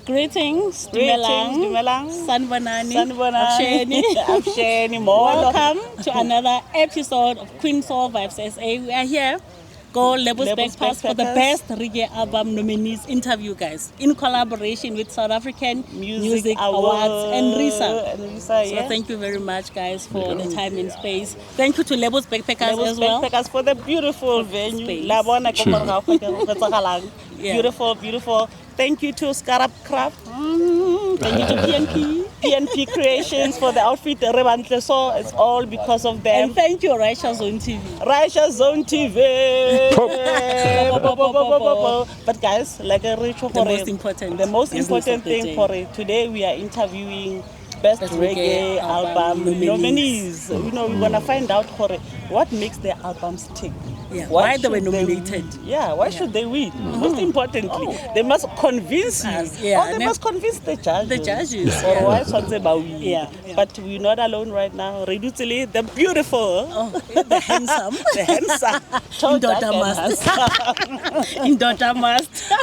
Greetings, Dumelang, Sanbonani, Absheni, welcome to another episode of QueenSoulVibes SA. We are here, go Labels Backpass for the best reggae album nominees interview, guys, in collaboration with South African Music Awards and RISA. So thank you very much, guys, for the time and space. Thank you to Labels Backpackers as well. Backpackers for the beautiful venue. Beautiful, beautiful. Thank you to Scarab Craft. Thank you to PNP Creations for the outfit. So it's all because of them. And thank you, Raisha Zone TV. Raisha Zone TV. But guys, like a ritual for the most important thing for it. Today we are interviewing Best Reggae Album Nominees. You know, we're gonna find out what makes their albums tick. Yeah. Why they were nominated? Why should they win? Most importantly, they must convince you. They must convince the judges. The judges. Otherwise, But we're not alone right now. Reducili, the beautiful, the handsome,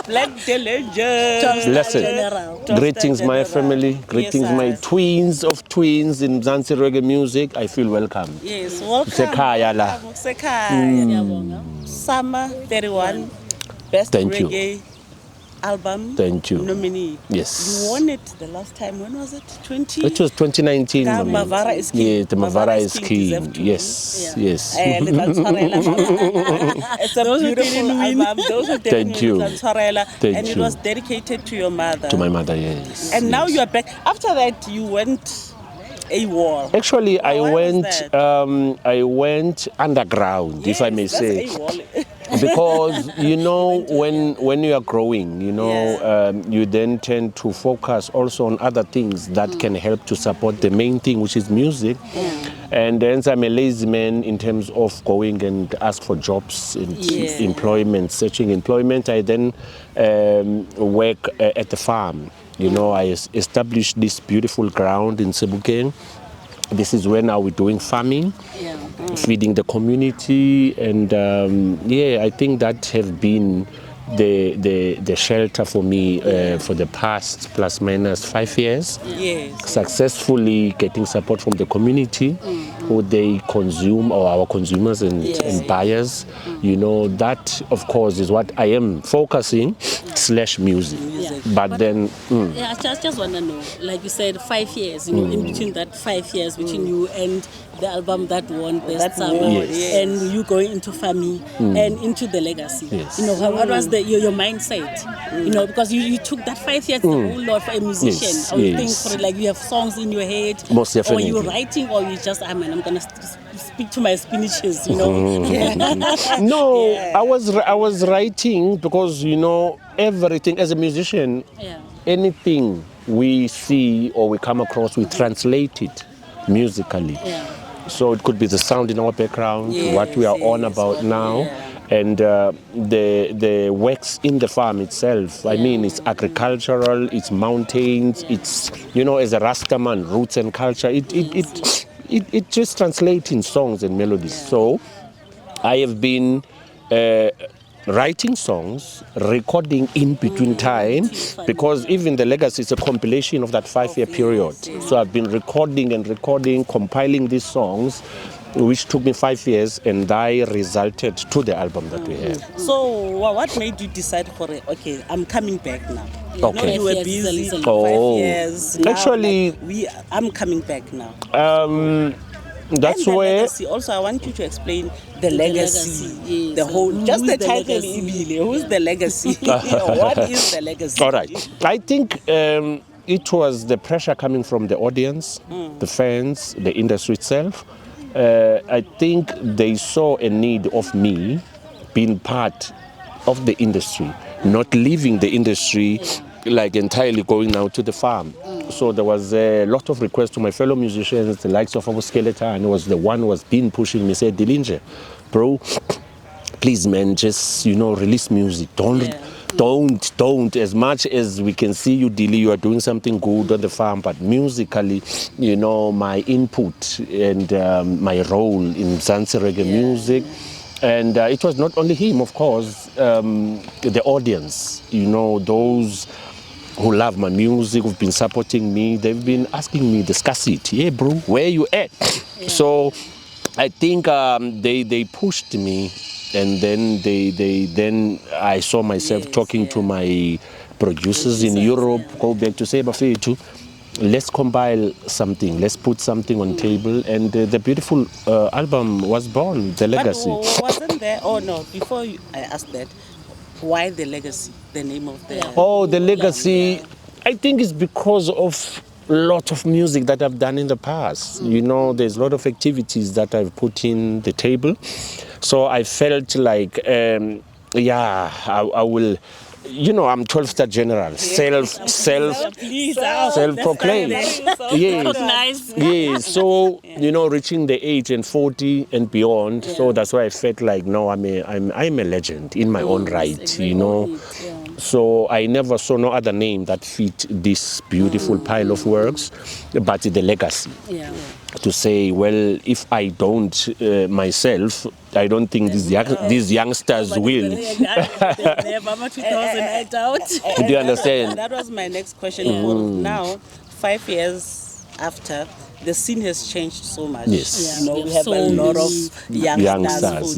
Black Dillinger. Listen, greetings, my family. Greetings, my twins of twins in Mzansi Reggae music. I feel welcome. Yes, welcome. Summer 31, Best Reggae Album nominee. Yes. You won it the last time. When was it? It was 2019. Mavara is king. Yeah, the Mavara is king. Yes. It's a beautiful album. Those who Thank you. And it was dedicated to your mother. To my mother, yes. And now you are back. After that, you went AWOL. Actually, I went underground, if I may say. Because when you are growing, you then tend to focus also on other things that can help to support the main thing, which is music. And then I'm a lazy man in terms of going and ask for jobs and employment, searching employment. I then work at the farm. I established this beautiful ground in Sebokeng. This is where now we're doing farming, feeding the community, and I think that have been the shelter for me for the past plus minus 5 years. Successfully getting support from the community, who they consume, or our consumers and buyers. That of course is what I am focusing / music. But then I just want to know, like you said, 5 years, in between that 5 years between you and the album that won Best Summer, and you going into farming and into the legacy. What was your mindset? Because you took that 5 years, a whole lot for a musician. I would think for like you have songs in your head, most definitely. Or you're writing, or you just, I'm gonna speak to my spinaches, No, I was writing because everything as a musician, anything we see or we come across, we translate it musically. So it could be the sound in our background, what we are on about now, and the works in the farm itself. I mean, it's agricultural, it's mountains, it's as a Rastaman, roots and culture. It just translates in songs and melodies. So I have been writing songs, recording in between time, because even the legacy is a compilation of that 5-year period. So I've been recording, compiling these songs, which took me 5 years, and I resulted to the album that we have. So what made you decide I'm coming back now? Okay. You were busy for 5 years. Now, actually, I'm coming back now. That's where. Legacy. Also, I want you to explain the legacy. The whole, just the title. Who's the legacy? What is the legacy? All right. I think it was the pressure coming from the audience, the fans, the industry itself. I think they saw a need of me being part of the industry, not leaving the industry like entirely going now to the farm. So there was a lot of requests to my fellow musicians, the likes of Abu Skeletor, and it was the one who was been pushing me, said, Dillinger, bro, please man, just release music. Don't. As much as we can see you, Dilly, you are doing something good on the farm, but musically, my input and my role in Mzansi Reggae music. And it was not only him, of course, the audience, those who love my music, who've been supporting me. They've been asking me the scarcity. Hey, bro, where you at? Yeah. So I think they pushed me, and then I saw myself talking to my producers in Europe, go back to say, Bafetu, let's compile something, let's put something on table, and the beautiful album was born, The Legacy. But wasn't there, before I asked that, why The Legacy, the name of the... The Legacy, I think it's because of a lot of music that I've done in the past. You know, there's a lot of activities that I've put in the table. So I felt like, I will... You know, I'm 12-star general, self-proclaimed. Yes. So, you know, reaching the age and 40 and beyond. Yeah. So that's why I felt like, no, I'm a legend in my own right, you know. Yeah. So I never saw no other name that fit this beautiful pile of works, but The Legacy. Yeah. To say, well, if I don't myself, I don't think these youngsters will. Do you understand? That was my next question. Now, 5 years after, the scene has changed so much. Yes. You know, we have a lot of youngsters.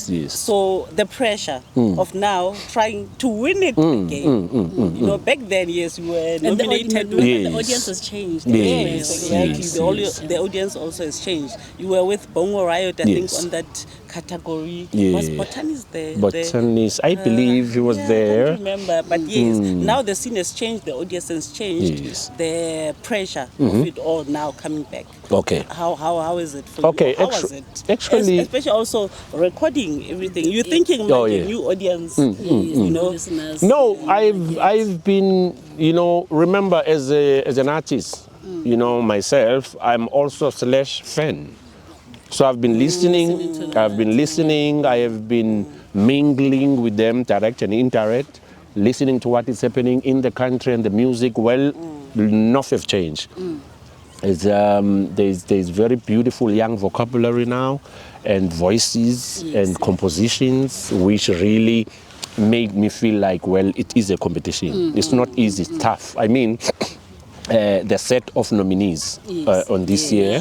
Yes. So the pressure of now trying to win it again. You know, back then, yes, we were nominated. The audience has changed. Yes, exactly. The audience also has changed. You were with Bongo Riot, I think, on that category. Was Botanis there? Botanis, I believe he was there. I don't remember, but yes, now the scene has changed, the audience has changed. Yes. The pressure of it all now coming back. Okay. How is it for you? How was it? Actually, especially also recording everything. You're thinking like a new audience, you know. No, I've been, you know, remember as an artist, you know, myself, I'm also /fan. So I've been listening, I have been mingling with them, direct and indirect, listening to what is happening in the country and the music. Well, nothing have changed. There's very beautiful young vocabulary now, and voices and compositions, which really made me feel like, well, it is a competition. It's not easy, it's tough. I mean, the set of nominees on this year,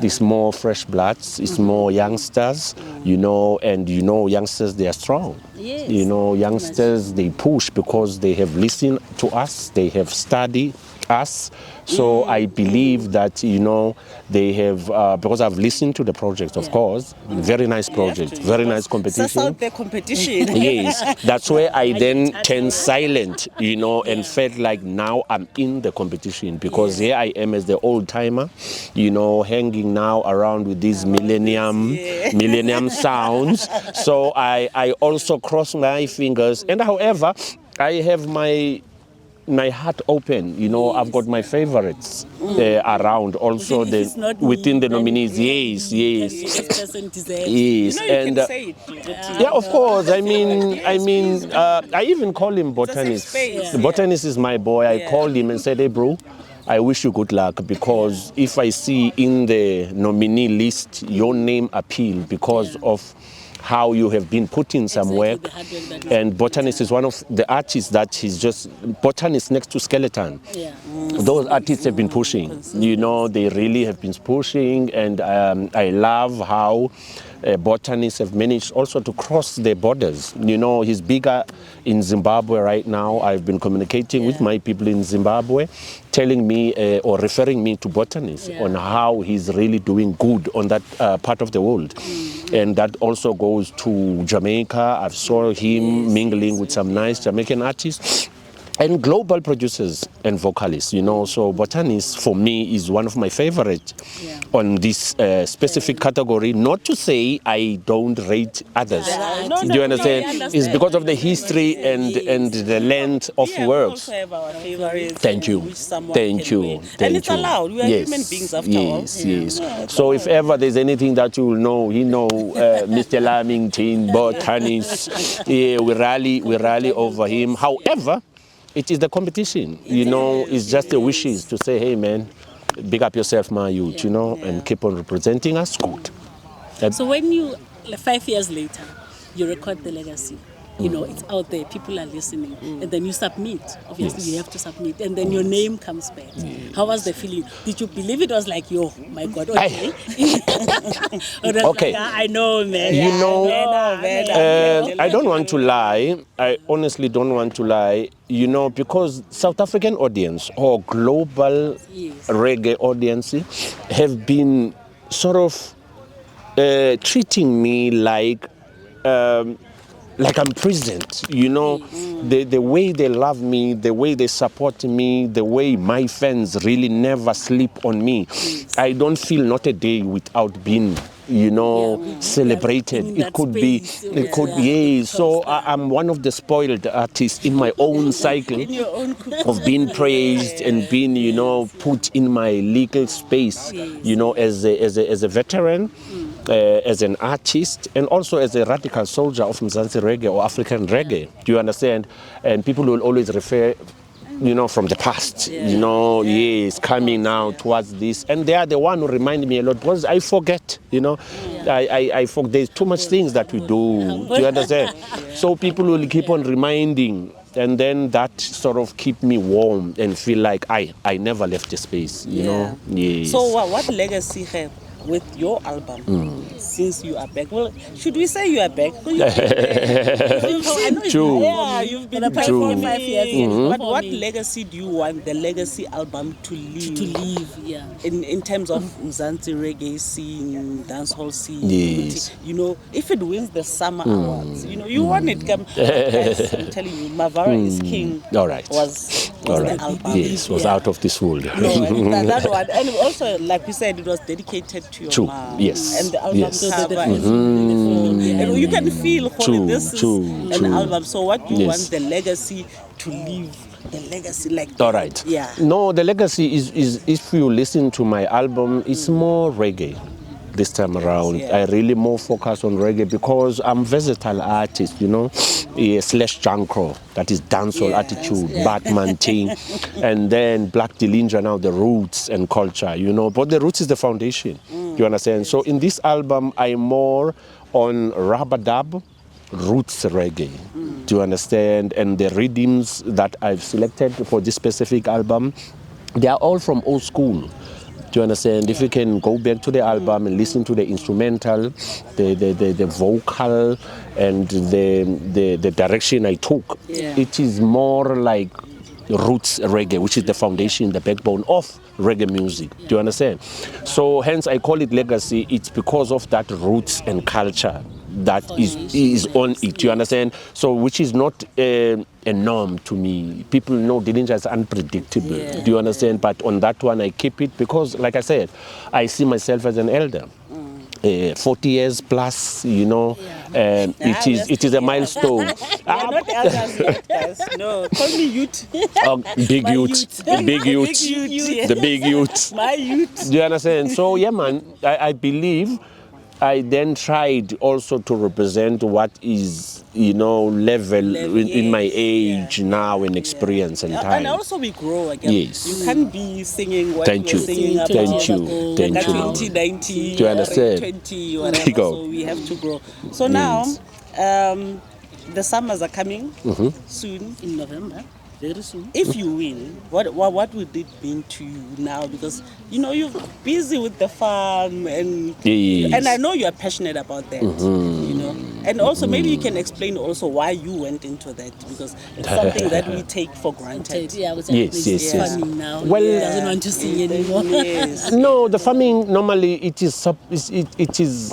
it's more fresh bloods, it's more youngsters, you know, and you know, youngsters, they are strong. Yes. You know, youngsters, they push because they have listened to us, they have studied us. So I believe that, you know, they have, because I've listened to the project, of course, very nice project, very nice competition. That's out the competition. Yes, that's where I then turned silent, you know, and felt like now I'm in the competition, because here I am as the old timer, you know, hanging now around with these millennium sounds. So I also cross my fingers, and however, I have my heart open, you know. I've got my favorites around also within the nominees. Yes. You know, and say it. Yeah, of course. I mean, I even call him Botanist. Botanist is my boy. I called him and said, hey, bro, I wish you good luck, because if I see in the nominee list your name appeal because of how you have been putting some work, and Botanist is one of the artists that he's just, Botanist next to Skeleton. Those artists have been pushing, you know, they really have been pushing, and I love how botanists have managed also to cross their borders. You know, he's bigger in Zimbabwe right now. I've been communicating with my people in Zimbabwe, telling me or referring me to botanists on how he's really doing good on that part of the world. And that also goes to Jamaica. I've saw him mingling with some nice Jamaican artists and global producers and vocalists, you know. So Botanist for me is one of my favorite on this specific category. Not to say I don't rate others. Do you understand? It's because of the history and the length of works. We also have our favorites. Thank you. And it's allowed. We are human beings after all. Yes. So if ever there's anything that you will know, Mr. Lamington, Botanist, we rally over him. However, it is the competition, you know. It's just the wishes to say, hey man, big up yourself, my youth, you know, and keep on representing us good. So when you, 5 years later, you record The Legacy, You know, it's out there, people are listening. And then you submit. Obviously, you have to submit. And then your name comes back. How was the feeling? Did you believe it was like, yo, my God, okay? Okay. Like, I know, man. You know, man. I don't want to lie. I honestly don't want to lie. You know, because South African audience or global reggae audience have been sort of treating me like I'm present, you know, the way they love me, the way they support me, the way my fans really never sleep on me. I don't feel not a day without being, you know, celebrated. It could space, be, it could, So I'm one of the spoiled artists in my own cycle of being praised and being, you know, put in my legal space, you know, as a veteran. As an artist and also as a radical soldier of Mzansi reggae or African reggae. Do you understand? And people will always refer, you know, from the past, you know, coming now towards this. And they are the one who remind me a lot because I forget, you know. I forget. There's too much things that we do. Do you understand? So people will keep on reminding. And then that sort of keep me warm and feel like I never left the space, you know. Yes. So what legacy have with your album since you are back? Well, should we say you are back? True. Yeah, you've been back True. for 5 years. But what legacy do you want the legacy album to leave? To leave, yeah. In terms of Mzansi reggae scene, dancehall scene. Yes. You know, if it wins the Summer Awards, you know, you want it. Guys, I'm telling you, Mavara is King. All right. Was All the right. album. Yes, was out of this world. No, and that one. And also, like we said, it was dedicated to your True. mom. Yes. And the album Yes. cover is beautiful. And you can feel this is an album. So what do you want the legacy to leave? The legacy like that? All right. Yeah. No, the legacy is if you listen to my album, it's more reggae this time around. Yeah. I really more focus on reggae because I'm versatile artist, you know, slash Jankro, that is dancehall attitude, Batman thing, and then Black Dillinger now, the roots and culture, you know, but the roots is the foundation, you understand? So in this album, I'm more on rubber-dub, roots reggae, do you understand? And the rhythms that I've selected for this specific album, they are all from old school. Do you understand? If you can go back to the album and listen to the instrumental, the vocal, and the direction I took, it is more like roots reggae, which is the foundation, the backbone of reggae music. Do you understand? So hence I call it legacy. It's because of that roots and culture that is on it. Do you understand? So which is not a norm to me. People know Dillinger is unpredictable. Do you understand? But on that one I keep it because, like I said, I see myself as an elder. 40 years plus, you know, it is a milestone. Not elders yet, guys. No, call me youth. Big youth, big youth, the big youth. My youth. Do you understand? So yeah, man, I believe I then tried also to represent what is, you know, level in my age now and experience and time. And also we grow again. Yes. You can't be singing what Thank you're you. singing about. Thank you. Thank you. 2019, Do you understand? 20, whatever. So we have to grow. So now, the summers are coming soon. In November. Very soon. If you win, what would it mean to you now? Because you know you're busy with the farm and I know you are passionate about that. You know, and also maybe you can explain also why you went into that, because it's something that we take for granted. Yeah, I was yes. Farming now. Well, he doesn't want to sing anymore. No, the farming normally it is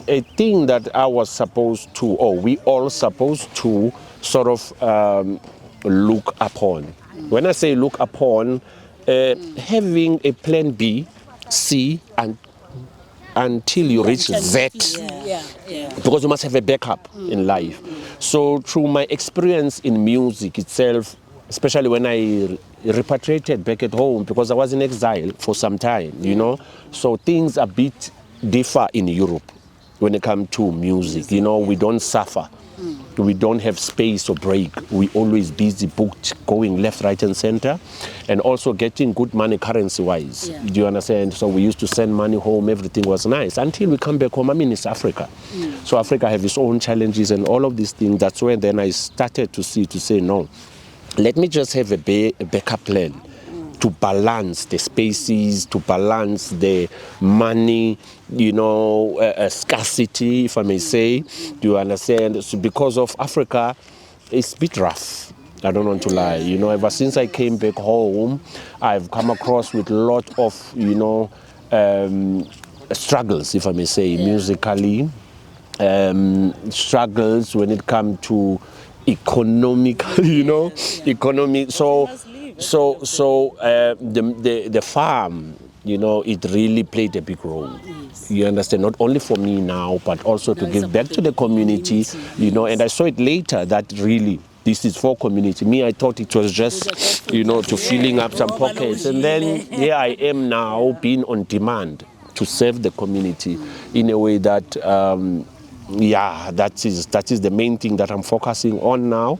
a thing that I was supposed to, or we all supposed to sort of look upon. When I say look upon, having a plan B, C, and until you reach Z, because you must have a backup in life. So through my experience in music itself, especially when I repatriated back at home, because I was in exile for some time, you know, so things a bit differ in Europe. when it comes to music. You know, we don't suffer. We don't have space or break. We always busy, booked, going left, right, and center, and also getting good money currency-wise. Yeah. Do you understand? So we used to send money home. Everything was nice until we come back home. I mean, it's Africa. So Africa have its own challenges and all of these things. That's when then I started to say, no, let me just have a backup plan to balance the spaces, to balance the money, you know, scarcity, if I may say. Do you understand? So because of Africa, it's a bit rough. I don't want to lie. You know, ever since I came back home, I've come across with a lot of, you know, struggles, if I may say, musically. Struggles when it comes to economical, you know, economy. So the farm, you know, it really played a big role. You understand, not only for me now, but also to give back to the community, you know. And I saw it later that really this is for community. Me, I thought it was just, you know, to filling up some pockets. And then here I am now being on demand to serve the community in a way that, that is the main thing that I'm focusing on now.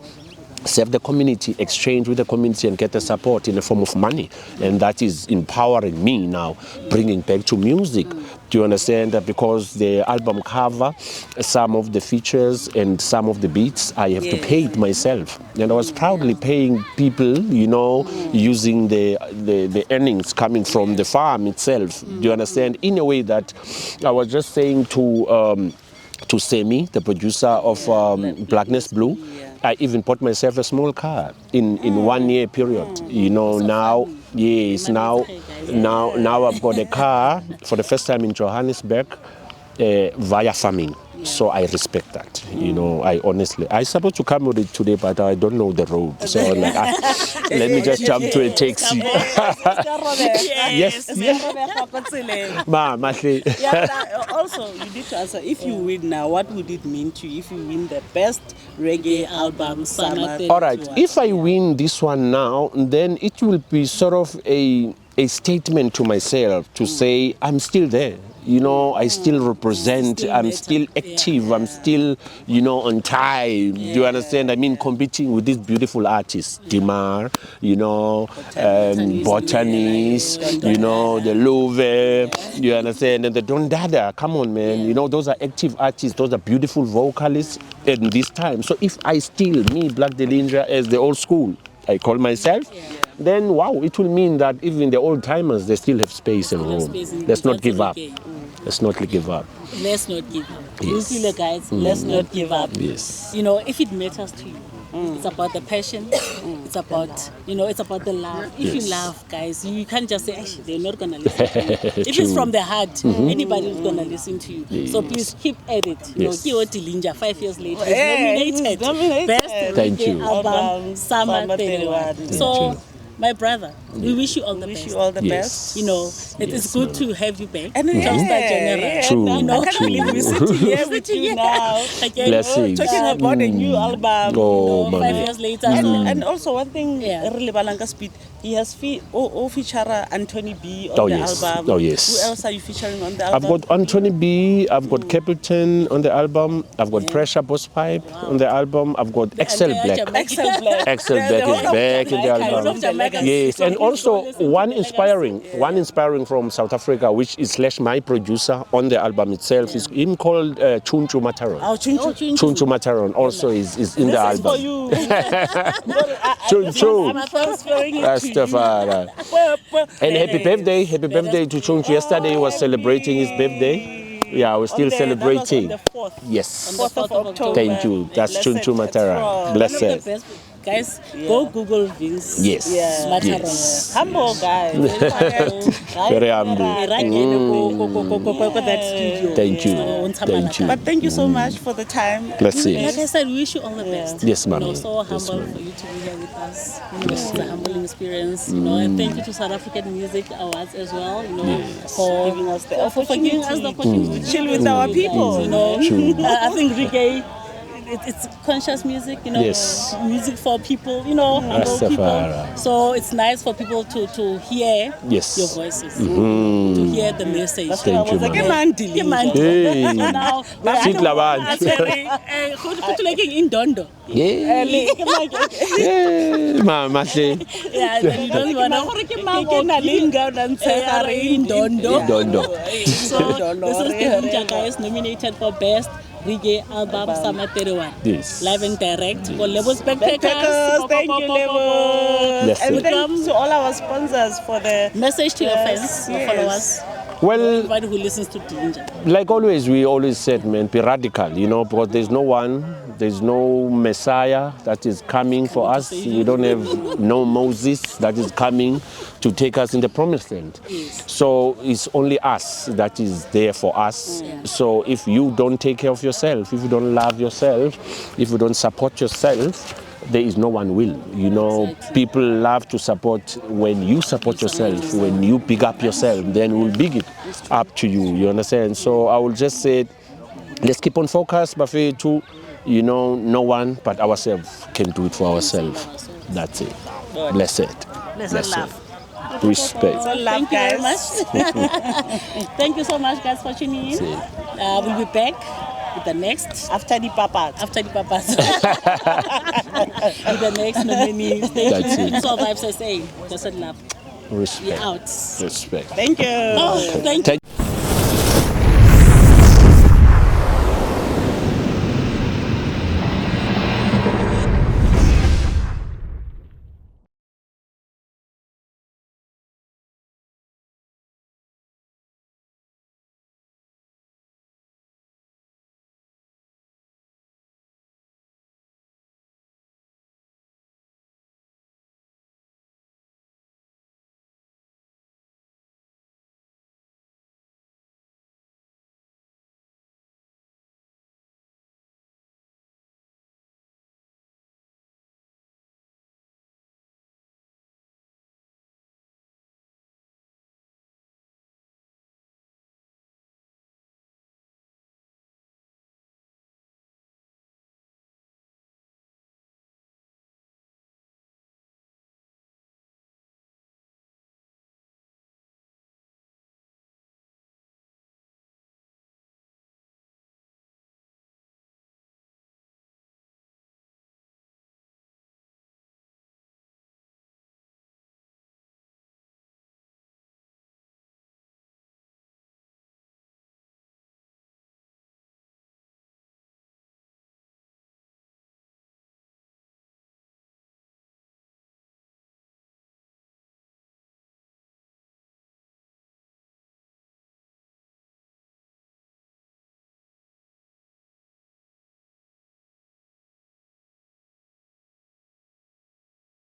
Serve the community, exchange with the community, and get the support in the form of money. And that is empowering me now, bringing back to music. Do you understand? That because the album cover, some of the features and some of the beats, I have to pay it myself. And I was proudly paying people, you know, using the earnings coming from the farm itself. Do you understand? In a way that I was just saying to Semi, the producer of Blackness Blue, I even bought myself a small car in 1 year period. You know, now I've got a car for the first time in Johannesburg via farming. So I respect that. You know, I supposed to come with it today, but I don't know the road. So I'm like, let me just jump to a taxi. Yes. Also, you need to answer, if you win now, what would it mean to you if you win the best reggae album summer? All right, if I win this one now, then it will be sort of a statement to myself to say I'm still there. You know, I still represent, I'm still active, I'm still, you know, on time. Do you understand? I mean, competing with these beautiful artists, Dimar, you know, Botanies, you know, the Louvre, you understand? And the Don Dada, come on, man. You know, those are active artists, those are beautiful vocalists in this time. So if I still, me, Black Dillinger, as the old school, I call myself, then wow, it will mean that even the old timers, they still have space and room. Let's not give up. Let's not give up. Let's not give up. Yes. You guys, let's not give up. Yes. You know, if it matters to you, it's about the passion. It's about, you know, it's about the love. If you love, guys, you can't just say, actually, they're not going to listen to you. If it's from the heart, anybody is going to listen to you. Yes. So please keep at it. You know, Kio Dillinger, 5 years later, is nominated. Best reggae album, Summer 31. So, my brother, we wish you all the best. Wish you all the best. You know, it is good to have you back. And True. True. You know, I can't believe we're sitting here with you now. Blessings. Talking about a new album. Oh, you know, 5 years later. And also one thing, really Balanga Speed, he has featured Anthony B on the album. Oh, yes. Who else are you featuring on the album? I've got Anthony B, I've got Capleton on the album, I've got Pressure Boss Pipe on the album, I've got Excel Black. Excel Black. Excel Black is back in the album. Yes, and also one inspiring from South Africa, which is / my producer on the album itself, is him called Chunchu Mataron. Oh, Chunchu Mataron also is in the album. This is for you. Chunchu. I'm transferring it to you. And happy birthday to Chunchu. Yesterday he was celebrating his birthday. Yeah, we're still celebrating. That was on the 4th. Yes. 4th of October. Thank you. That's Chunchu Mataron. Blessed. Guys, go Google Vince. Yes. Mataron. Yes. Humble guy. Very humble. Thank you. Thank you. But thank you so much for the time. Blessings. Like I said, we wish you all the best. Yes, ma'am. You know, so humble for you to be here with us. You know, it's a humbling experience. You know, and thank you to South African Music Awards as well. You know, for giving us the opportunity to chill with our people. You know, I think reggae it's conscious music, you know, Yes. music for people, you know, humble people. Rastafari. So it's nice for people to hear Yes. your voices, to hear the message. Thank you, man. Hey. So now, Sit labantu. in Dondo. Yeah. Yeah. Mama say. Yeah, you don't want to in Dondo. Dondo. So this is Dillinger, guys, nominated for Best Reggae Album Summer 31. Yes. Live and direct. For Labels Backpackers. Thank you, Labels. Bless And it. thanks to all our sponsors for the Message to your fans, your followers. Well, Everybody who listens to Dillinger. like always, we always said, man, be radical, you know, because there's no one, there's no Messiah that is coming for us. We don't have no Moses that is coming to take us in the promised land. Yes. So it's only us that is there for us. So if you don't take care of yourself, if you don't love yourself, if you don't support yourself, there is no one will. You know, people love to support when you support yourself, when you pick up yourself, then we'll big it up to you. You understand? So I will just say, let's keep on focus, Buffet, too. You know, no one but ourselves can do it for ourselves. That's it. Blessed. Blessed. Respect. So thank you very much. Thank you so much, guys, for tuning in. We'll be back with the next. after the papas. After the papas. With the next nominees. That's it. QueenSoulVibes SA. Just love. Respect. We're out. Respect. Thank you. Oh, thank you. Thank